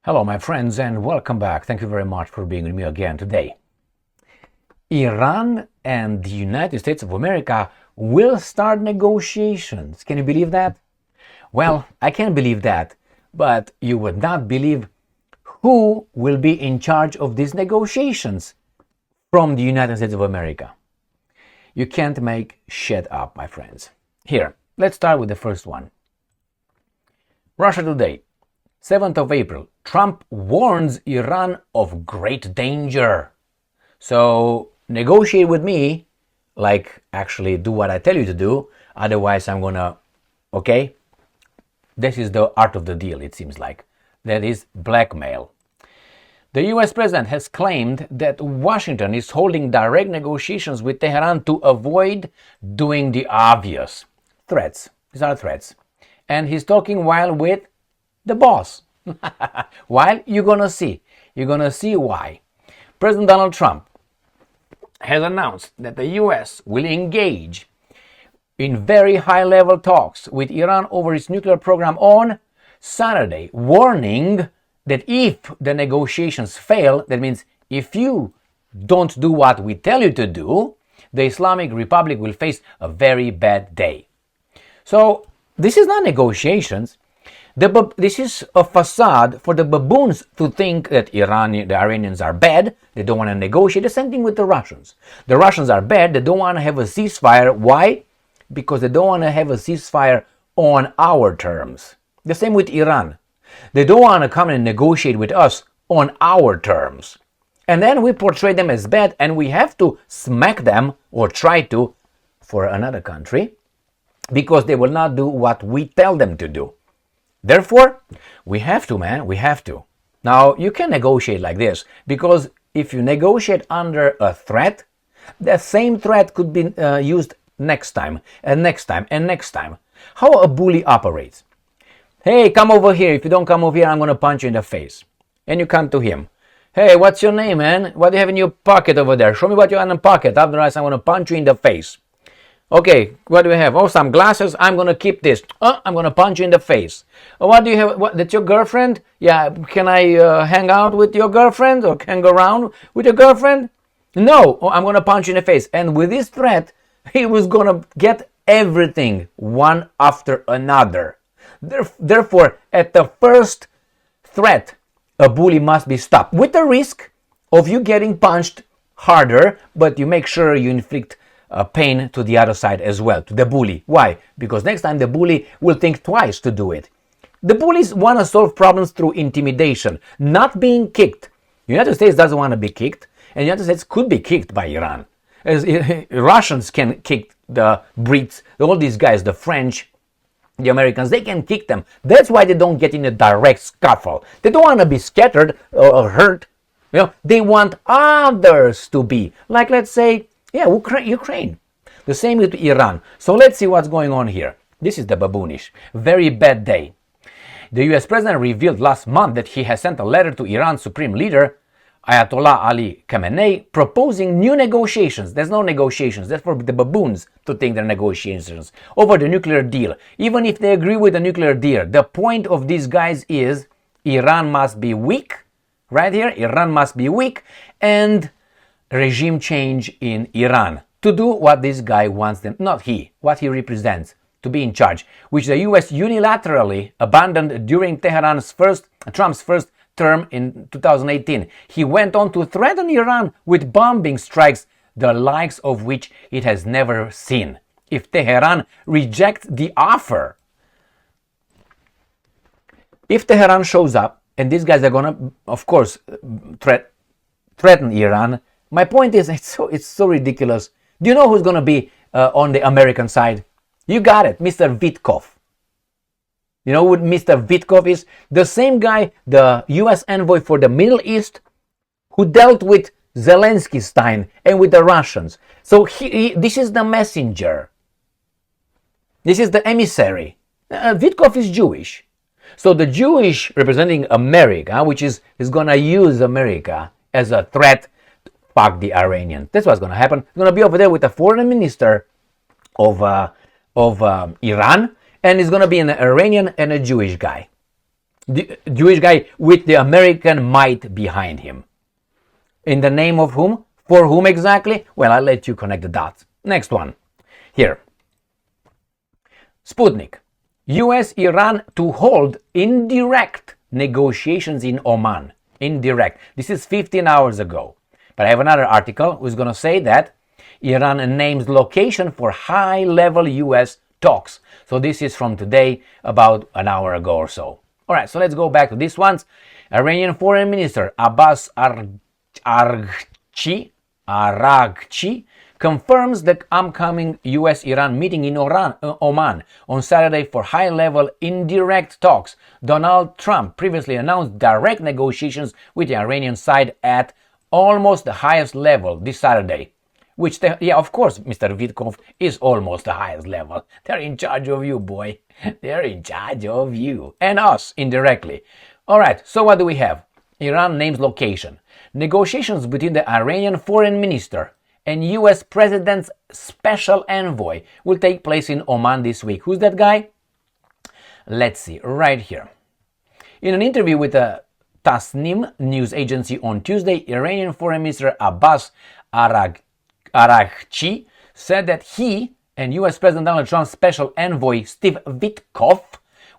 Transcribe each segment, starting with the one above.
Hello, my friends, and welcome back. Thank you very much for being with me again today. Iran and the United States of America will start negotiations. Can you believe that? Well, I can believe that, but you would not believe who will be in charge of these negotiations from the United States of America. You can't make shit up, my friends. Here, let's start with the first one. Russia Today. 7th of April, Trump warns Iran of great danger. So negotiate with me, like actually do what I tell you to do, otherwise I'm gonna, okay? This is the art of the deal, it seems like. That is blackmail. The US president has claimed that Washington is holding direct negotiations with Tehran to avoid doing the obvious. Threats. These are threats. And he's talking while with the boss. While you're gonna see why. President Donald Trump has announced that the US will engage in very high-level talks with Iran over its nuclear program on Saturday, warning that if the negotiations fail, that means if you don't do what we tell you to do, the Islamic Republic will face a very bad day. So this is not negotiations. This is a facade for the baboons to think that the Iranians are bad. They don't want to negotiate. The same thing with the Russians. The Russians are bad. They don't want to have a ceasefire. Why? Because they don't want to have a ceasefire on our terms. The same with Iran. They don't want to come and negotiate with us on our terms. And then we portray them as bad, and we have to smack them or try to for another country because they will not do what we tell them to do. Therefore, we have to, man, we have to. Now, you can negotiate like this, because if you negotiate under a threat, the same threat could be used next time, and next time, and next time. How a bully operates. Hey, come over here. If you don't come over here, I'm going to punch you in the face. And you come to him. Hey, what's your name, man? What do you have in your pocket over there? Show me what you have in the pocket. Otherwise, I'm going to punch you in the face. Okay, what do we have? Oh, some glasses. I'm going to keep this. I'm going to punch you in the face. What do you have? What, that's your girlfriend? Yeah, can I hang out with your girlfriend or hang around with your girlfriend? No, I'm going to punch you in the face. And with this threat, he was going to get everything one after another. Therefore, at the first threat, a bully must be stopped with the risk of you getting punched harder, but you make sure you inflict pain to the other side as well, to the bully. Why? Because next time the bully will think twice to do it. The bullies want to solve problems through intimidation, not being kicked. The United States doesn't want to be kicked, and the United States could be kicked by Iran. As Russians can kick the Brits, all these guys, the French, the Americans, they can kick them. That's why they don't get in a direct scuffle. They don't want to be scattered or hurt. You know, they want others to be. Like, let's say, yeah, Ukraine. The same with Iran. So let's see what's going on here. This is the baboonish. Very bad day. The US president revealed last month that he has sent a letter to Iran's supreme leader, Ayatollah Ali Khamenei, proposing new negotiations. There's no negotiations. That's for the baboons to think they're negotiations over the nuclear deal. Even if they agree with the nuclear deal, the point of these guys is Iran must be weak. Right here, Iran must be weak, and regime change in Iran to do what this guy wants them, not he, what he represents, to be in charge, which the US unilaterally abandoned during Trump's first term in 2018. He went on to threaten Iran with bombing strikes, the likes of which it has never seen, if Tehran rejects the offer. If Tehran shows up, and these guys are gonna, of course, threaten Iran. My point is, it's so ridiculous. Do you know who's going to be on the American side? You got it, Mr. Witkoff. You know what Mr. Witkoff is? The same guy, the U.S. envoy for the Middle East, who dealt with Zelensky Stein and with the Russians. So this is the messenger. This is the emissary. Witkoff is Jewish. So the Jewish representing America, which is going to use America as a threat, fuck the Iranians. That's what's going to happen. He's going to be over there with the foreign minister of Iran, and he's going to be an Iranian and a Jewish guy. The Jewish guy with the American might behind him. In the name of whom? For whom exactly? Well, I'll let you connect the dots. Next one. Here. Sputnik. US Iran to hold indirect negotiations in Oman. Indirect. This is 15 hours ago. But I have another article who's going to say that Iran names location for high-level US talks. So this is from today, about an hour ago or so. All right, so let's go back to these ones. Iranian Foreign Minister Abbas Araghchi confirms the upcoming US-Iran meeting in Oman on Saturday for high-level indirect talks. Donald Trump previously announced direct negotiations with the Iranian side at almost the highest level this Saturday. Yeah, of course, Mr. Vitkov is almost the highest level. They're in charge of you, boy. They're in charge of you. And us, indirectly. All right, so what do we have? Iran names location. Negotiations between the Iranian foreign minister and U.S. President's special envoy will take place in Oman this week. Who's that guy? Let's see, right here. In an interview with the Tasnim news agency on Tuesday, Iranian Foreign Minister Abbas Araghchi said that he and U.S. President Donald Trump's special envoy Steve Witkoff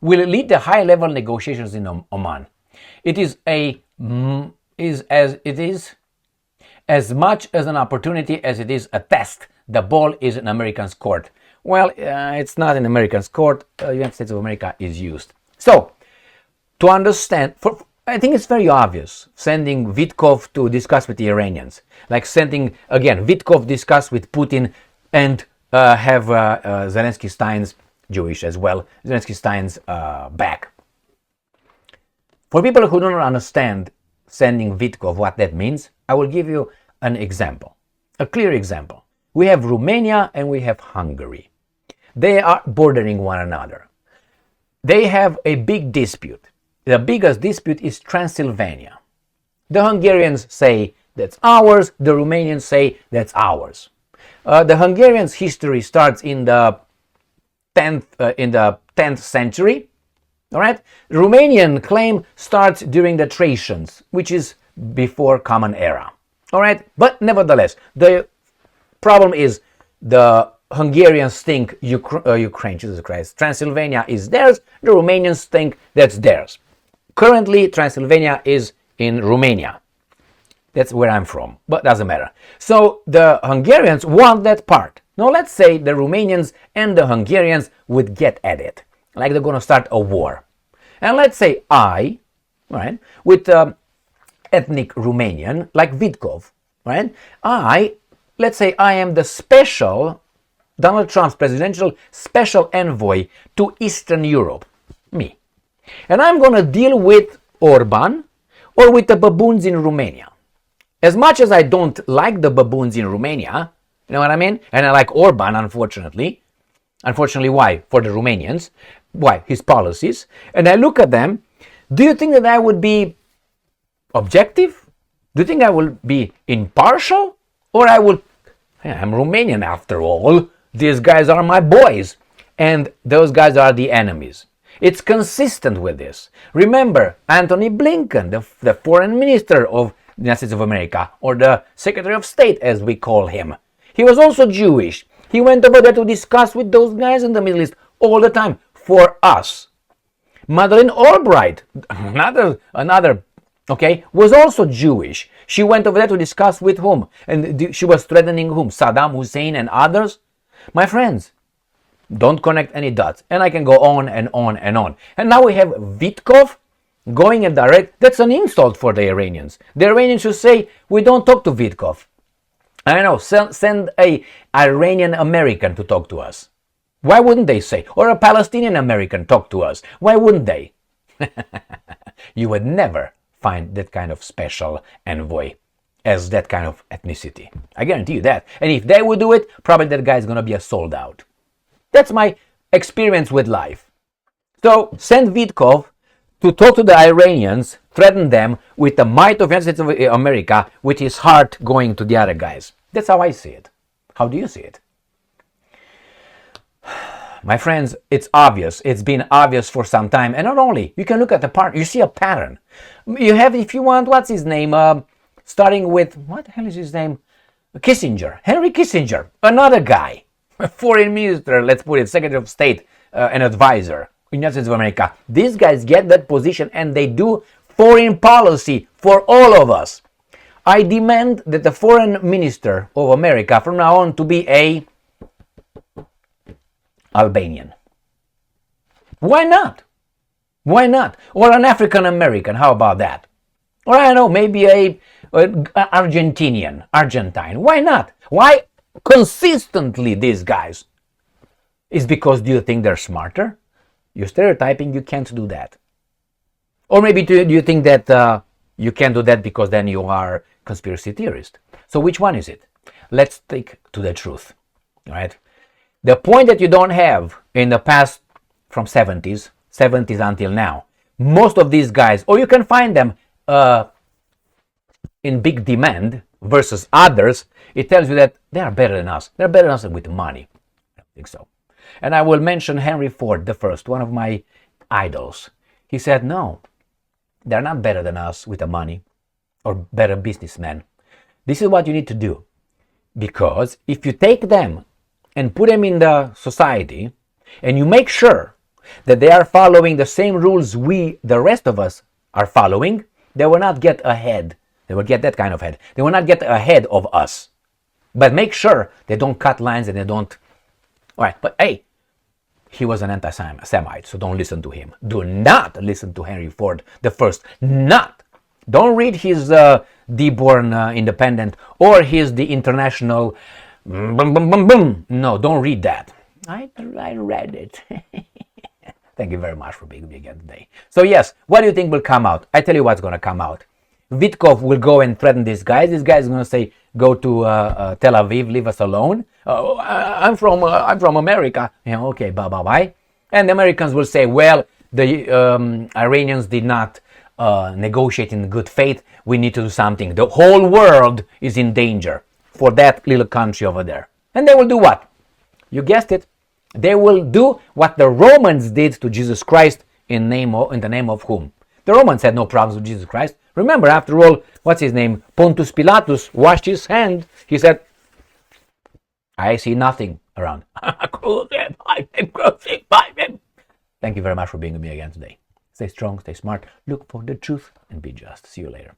will lead the high-level negotiations in Oman. It is as much as an opportunity as it is a test. The ball is in America's court. Well, it's not in America's court. The United States of America is used. So, to understand, I think it's very obvious sending Vitkov to discuss with the Iranians. Like sending, again, Vitkov discuss with Putin and have Zelensky Stein's, Jewish as well, Zelensky Stein's back. For people who don't understand sending Vitkov, what that means, I will give you an example, a clear example. We have Romania and we have Hungary. They are bordering one another. They have a big dispute. The biggest dispute is Transylvania. The Hungarians say that's ours, the Romanians say that's ours. The Hungarians' history starts in the 10th century. All right? Romanian claim starts during the Thracians, which is before Common Era. All right? But nevertheless, the problem is the Hungarians think Ukraine, Jesus Christ, Transylvania is theirs. The Romanians think that's theirs. Currently, Transylvania is in Romania. That's where I'm from, but doesn't matter. So the Hungarians want that part. Now let's say the Romanians and the Hungarians would get at it, like they're going to start a war. And let's say I, right, with ethnic Romanian, like Vitkov, right, let's say I am the special, Donald Trump's presidential special envoy to Eastern Europe, me. And I'm going to deal with Orban or with the baboons in Romania. As much as I don't like the baboons in Romania, you know what I mean? And I like Orban, unfortunately. Unfortunately, why? For the Romanians. Why? His policies. And I look at them. Do you think that I would be objective? Do you think I will be impartial? Or I'm Romanian after all. These guys are my boys. And those guys are the enemies. It's consistent with this. Remember, Antony Blinken, the foreign minister of the United States of America, or the Secretary of State as we call him. He was also Jewish. He went over there to discuss with those guys in the Middle East all the time for us. Madeleine Albright, another, was also Jewish. She went over there to discuss with whom? And she was threatening whom? Saddam Hussein and others? My friends, don't connect any dots. And I can go on and on and on. And now we have Vitkov going in direct. That's an insult for the Iranians. The Iranians should say, we don't talk to Vitkov. I know, send a Iranian American to talk to us. Why wouldn't they say? Or a Palestinian American talk to us. Why wouldn't they? You would never find that kind of special envoy as that kind of ethnicity. I guarantee you that. And if they would do it, probably that guy is going to be a sold out. That's my experience with life. So send Vitkov to talk to the Iranians, threaten them with the might of the United States of America, with his heart going to the other guys. That's how I see it. How do you see it? My friends, it's obvious. It's been obvious for some time. And not only, you can look at the part, you see a pattern. You have, if you want, what's his name? Starting with, what the hell is his name? Kissinger, Henry Kissinger, another guy, a foreign minister, let's put it, Secretary of State, an advisor in the United States of America. These guys get that position and they do foreign policy for all of us. I demand that the foreign minister of America from now on to be a Albanian. Why not? Why not? Or an African American, how about that? Or I don't know, maybe a Argentine. Why not? Why consistently these guys? Is because do you think they're smarter? You're stereotyping, you can't do that. Or maybe do you think that you can't do that because then you are conspiracy theorist? So which one is it? Let's stick to the truth, all right? The point that you don't have in the past from 70s until now, most of these guys, or you can find them in big demand versus others, it tells you that they are better than us. They're better than us with money. I don't think so. And I will mention Henry Ford the first, one of my idols. He said, no, they're not better than us with the money or better businessmen. This is what you need to do. Because if you take them and put them in the society and you make sure that they are following the same rules the rest of us, are following, they will not get ahead. They will get that kind of head. They will not get ahead of us. But make sure they don't cut lines and they don't... All right, but hey, he was an anti-Semite, so don't listen to him. Do not listen to Henry Ford the first. Not. Don't read his Dearborn Independent or his The International... No, don't read that. I read it. Thank you very much for being with me again today. So yes, what do you think will come out? I tell you what's going to come out. Vitkov will go and threaten these guys. This guy is going to say, go to Tel Aviv, leave us alone. I'm from America. Yeah, okay, bye. And the Americans will say, well, the Iranians did not negotiate in good faith. We need to do something. The whole world is in danger for that little country over there. And they will do what? You guessed it. They will do what the Romans did to Jesus Christ in the name of whom? The Romans had no problems with Jesus Christ. Remember, after all, what's his name? Pontius Pilatus washed his hand. He said, I see nothing around. Crucify him. Thank you very much for being with me again today. Stay strong, stay smart, look for the truth, and be just. See you later.